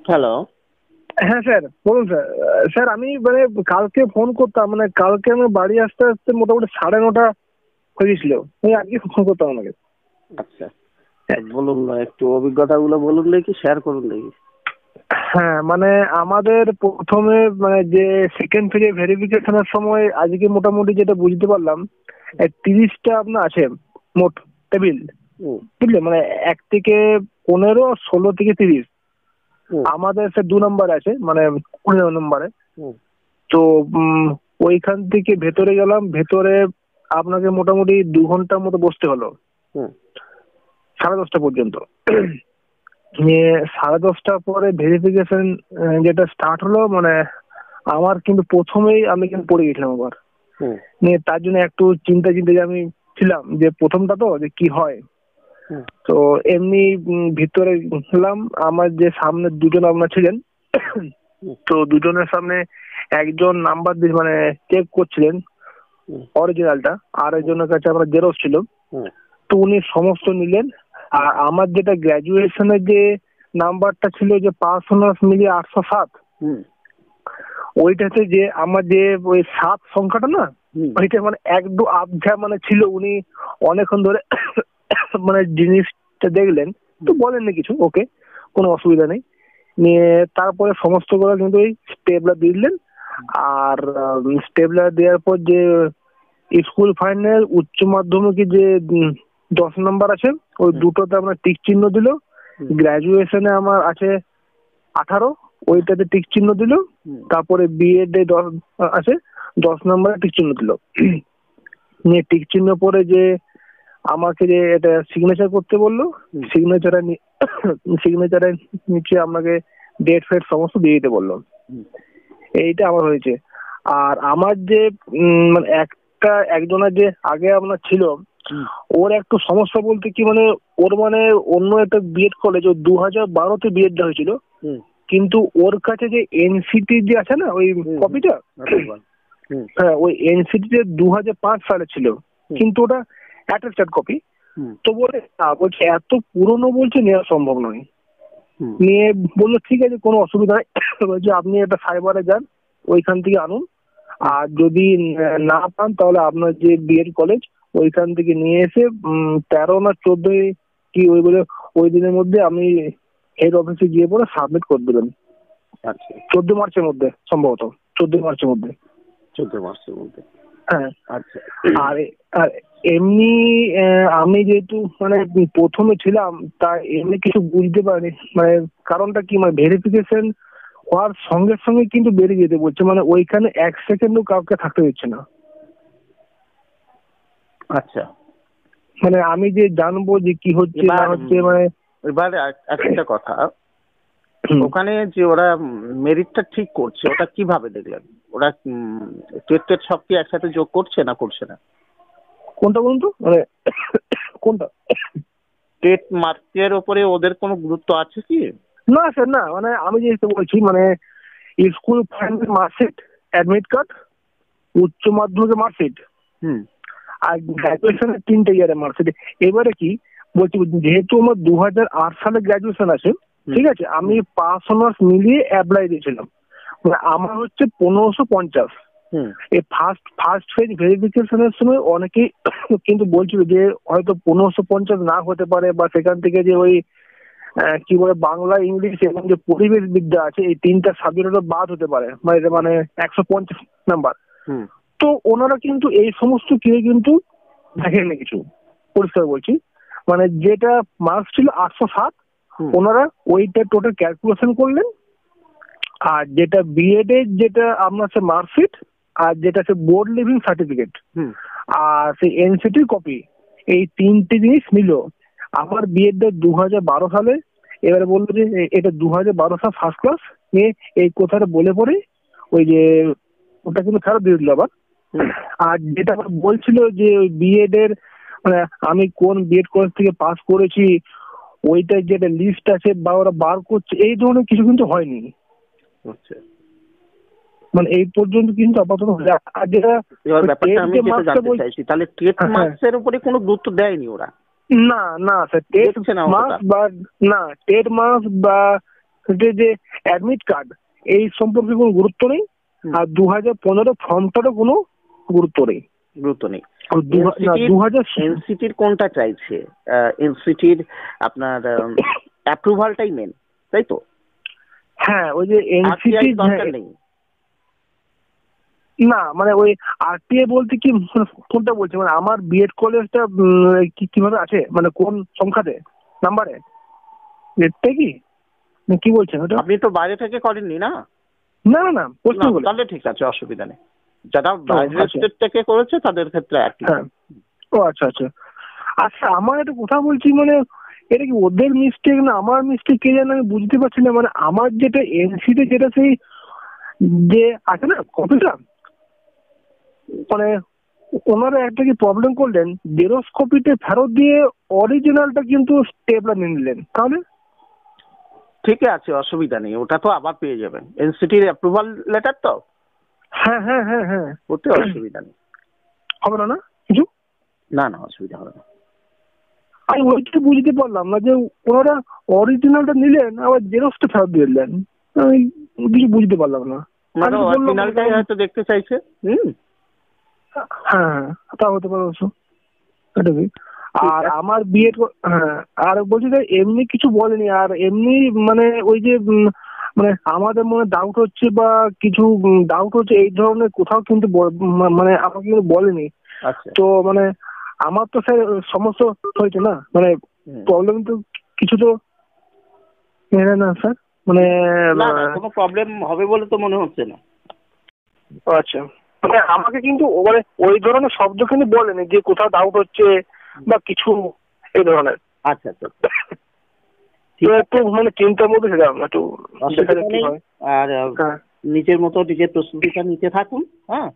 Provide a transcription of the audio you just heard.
Hello. হ্যাঁ sir, বলুন sir. Sir আমি মানে কালকে ফোন করতাম, মানে কালকে আমি বাড়ি আসতে আসতে মোটামুটি 9:30 হয়ে গেছিল। আমি আজকে ফোন করতাম আপনাকে। আচ্ছা, বলুন না, একটু অভিজ্ঞতাগুলো বলুন দেখি, শেয়ার করুন দেখি। হ্যাঁ মানে আমাদের প্রথমে মানে যে সেকেন্ড ফেজে ভেরিফিকেশনের সময় আজকে মোটামুটি যেটা বুঝতে পারলাম 30টা আপনার আছে মোট টেবিল, বুঝলে, মানে 1 থেকে 15, 16 থেকে 30। আমাদের স্যার 2 নম্বর আছে, মানে 15 নম্বরে। তো ওইখান থেকে ভেতরে গেলাম, ভেতরে আপনাকে মোটামুটি 2 ঘন্টার মতো বসতে হলো, 10:30 পর্যন্ত। নিয়ে 10:30 পরে ভেরিফিকেশন যেটা স্টার্ট হলো, মানে আমার কিন্তু প্রথমেই আমি কিন্তু পড়ে গেছিলাম আবার। নিয়ে তার জন্য একটু চিন্তা যে আমি ছিলাম যে প্রথমটা তো যে কি হয়। তো এমনি ভিতরে গেলাম, আমার যে সামনে দুজন আপনার ছিলেন, তো দুজনের সামনে একজন নাম্বার দিয়ে মানে চেক করছিলেন অরিজিনালটা, আর একজনের কাছে আমার জেরক্স ছিল। তো উনি সমস্ত নিলেন। আর আমার যেটা গ্র্যাজুয়েশনের যে নাম্বারটা ছিল যে পাস অনার্স মিলিয়ে 807, ওইটাতে যে আমার যে ওই 7 সংখ্যাটা না, ওইটা মানে 1-2 আবঝা মানে ছিল। উনি অনেকক্ষণ ধরে মানে জিনিসটা দেখলেন, তো বলেননি কিছু, ওকে, কোনো অসুবিধা নেই। নিয়ে তারপরে সমস্ত গুলো কিন্তু ওই স্টেপলার দিলেন। আর স্টেপলার দেওয়ার পর যে স্কুল ফাইনাল উচ্চ মাধ্যমিকের যে 10 নম্বর আছে, ওই দুটোতে আমরা টিক চিহ্ন দিল। গ্র্যাজুয়েশনে আমার আছে 18, ওইটাতে টিক চিহ্ন দিল। তারপরে বিএড এ আছে 10 নম্বরে টিক চিহ্ন দিল। নিয়ে টিক চিহ্ন পরে যে আমাকে যে এটা সিগনেচার করতে বললো, সিগনেচারের নিচে আমাকে ডেট ফেট সমস্ত দিয়ে দিতে বললো। এইটা আমার হয়েছে। আর আমার যে মানে একজনের যে আগে আপনার ছিল, ওর একটু সমস্যা বলতে কি, মানে ওর মানে অন্য একটা বিএড কলেজ, ও 2012-তে বিএডটা হয়েছিল, কিন্তু ওর কাছে যে এনসিটি যে আছে না ওই কপিটা, হ্যাঁ ওই এনসিটি 2005 সালে ছিল, কিন্তু ওটা অ্যাটাস্টেড কপি। তো বলছে এত পুরনো, বলছে নেওয়া সম্ভব নয়। নিয়ে বললো ঠিক আছে, কোনো অসুবিধা নেই। বলছে আপনি একটা সাইবারে যান, ওইখান থেকে আনুন। আর যদি না পান তাহলে আপনার যে বিএড কলেজ, ওইখান থেকে নিয়ে এসে 13 না 14 কি ওই বলে ওই দিনের মধ্যে আমি হেড অফিসে গিয়ে পরে সাবমিট করে দেবেন। আচ্ছা, 14 মার্চের মধ্যে, সম্ভবত 14 মার্চের মধ্যে। 14 মার্চের মধ্যে, হ্যাঁ। আচ্ছা। আর এমনি আমি যেহেতু মানে প্রথমে ছিলাম, তা এমনি কিছু বুঝতে পারিনি, মানে কারণটা কি, মানে ভেরিফিকেশন হওয়ার সঙ্গে সঙ্গে কিন্তু বেরিয়ে যেতে বলছে, মানে ওইখানে 1 সেকেন্ডও কাউকে থাকতে দিচ্ছে না। আচ্ছা, মানে আমি যে জানবো যে কি হচ্ছে না হচ্ছে, মানে এবার একটা কথা, ওখানে যে ওরা মেরিটটা ঠিক করছে, ওটা কিভাবে দেখলেন? ওরা টেট সব কি একসাথে যোগ করছে না করছে না? কোনটা বলুন তো, মানে কোনটা? টেট মার্কের উপরে ওদের কোনো গুরুত্ব আছে কি? না স্যার, না, মানে আমি যেহেতু বলছি, মানে school final marksheet, admit card, উচ্চ মাধ্যমিকের মার্কশিট, আর গ্র্যাজুয়েশনের 3টে ইয়ারের মার্কশিট। এবারে কি বলছি, যেহেতু আমার 2008 সালে গ্র্যাজুয়েশন আছে, ঠিক আছে, আমি পাস অনার্স মিলিয়ে অ্যাপ্লাই দিয়েছিলাম, মানে আমার হচ্ছে 1550। এই ফার্স্ট ফেজ ভেরিফিকেশনের সময় অনেকেই কিন্তু বলছিল যে হয়তো 1550 না হতে পারে, বা সেখান থেকে যে ওই কি বলে বাংলা, ইংলিশ এবং যে পরিবেশ বিদ্যা আছে, এই 3টা সাবজেক্ট বাদ হতে পারে, মানে 150 নাম্বার। তো ওনারা কিন্তু এই সমস্ত কেউ কিন্তু দেখেননি কিছু, পরিষ্কার বলছি। মানে যেটা মার্কস ছিল 807, ওনারা ওইটা টোটাল ক্যালকুলেশন করলেন। আর যেটা বিএড এর যেটা আপনার সে মার্কশিট, আর যেটা সে বোর্ড লিভিং সার্টিফিকেট, আর সেই এনসিটির কপি, এই 3টে জিনিস নিল। আমার বিএডটা 2012 সালে। এবারে বললো যে এটা 2012 সাল ফার্স্ট ক্লাস। নিয়ে এই কথাটা বলে পরে ওই যে ওটা কিন্তু ফেরত দিয়ে দিল আবার। আর যেটা আবার বলছিল যে ওই বিএড এর মানে আমি কোন বিএড কলেজ থেকে পাস করেছি, ওইটার যেটা লিস্ট আছে বা ওরা বার করছে, এই ধরনের কিছু কিন্তু হয়নি। মানে এই পর্যন্ত কিন্তু আপাতত। আর যেটা তাহলে টেট মার্কসের উপরে কোনো গুরুত্ব দেয়নি ওরা? না স্যার, টেট মার্কস বা যে অ্যাডমিট কার্ড এই সম্পর্কে কোনো গুরুত্ব নেই, আর 2015 ফর্মটারও কোনো গুরুত্ব নেই। এনসিটির কোনটা চাইছে? এনসিটির আপনার অ্যাপ্রুভালটাই মেন, তাই তো? হ্যাঁ, ওই যে এনসিটি নেই না, মানে ওই আরটিআই বলতে কি কোনটা বলছে, মানে আমার বিএড কলেজটা কিভাবে আছে, মানে কোন সংখ্যাতে নাম্বারে রেটটা কি বলছেন ওটা? আপনি তো বাইরে থেকে করেননি না? না না না, তাহলে ঠিক আছে, অসুবিধা নেই। যারা বাইরের স্টেট থেকে করেছে তাদের ক্ষেত্রে আর কি। ও আচ্ছা আচ্ছা আচ্ছা, আমার একটা কথা বলছি, মানে এটা কি ওদের মিস্টেক না আমার মিস্টেক কে জানে, আমি বুঝতে পারছি না। মানে আমার যেটা এনসিতে যেটা সেই যে আছে না কপিটা, মানে ওনারা একটা কি প্রবলেম করলেন, জেরক্স কপিতে ফেরত দিয়ে অরিজিনালটা কিন্তু স্টেপলার নিয়ে নিলেন। তাহলে ঠিক আছে, অসুবিধা নেই, ওটা তো আবার পেয়ে যাবেন। এনসিটির অ্যাপ্রুভাল লেটার তো? হ্যাঁ হ্যাঁ হ্যাঁ হ্যাঁ, ওতে অসুবিধা নেই, হবে না না কিছু? না না, অসুবিধা হবে না। আমি ওইটা বুঝতে পারলাম না যে ওনারা অরিজিনালটা নিলেন আবার জেরক্সটা ফেরত দিয়ে দিলেন, আমি কিছু বুঝতে পারলাম না। মানে অরিজিনালটাই হয়তো দেখতে চাইছে। হ্যাঁ, তা হতে পারে অবশ্য। আর আমার বিয়ে, হ্যাঁ, আর বলছি যে এমনি কিছু বলেনি, আর এমনি মানে ওই যে মানে আমাদের মনে ডাউট হচ্ছে বা কিছু ডাউট হচ্ছে এই ধরনের কোথাও কিন্তু মানে আমাকে কিন্তু বলেনি। তো মানে আমার তো স্যার সমস্যা হয়েছে না, মানে প্রবলেম তো কিছু তো না স্যার, মানে কোনো প্রবলেম হবে বলে তো মনে হচ্ছে না। আচ্ছা, মানে আমাকে কিন্তু মানে ওই ধরনের শব্দ কিন্তু বলেনি যে কোথাও ডাউট হচ্ছে বা কিছু এই ধরনের। আচ্ছা আচ্ছা, একটু মানে চিন্তার মধ্যে ছিলাম একটু। আর নিজের মতো নিজের প্রস্তুতিটা নিতে থাকুন। হ্যাঁ।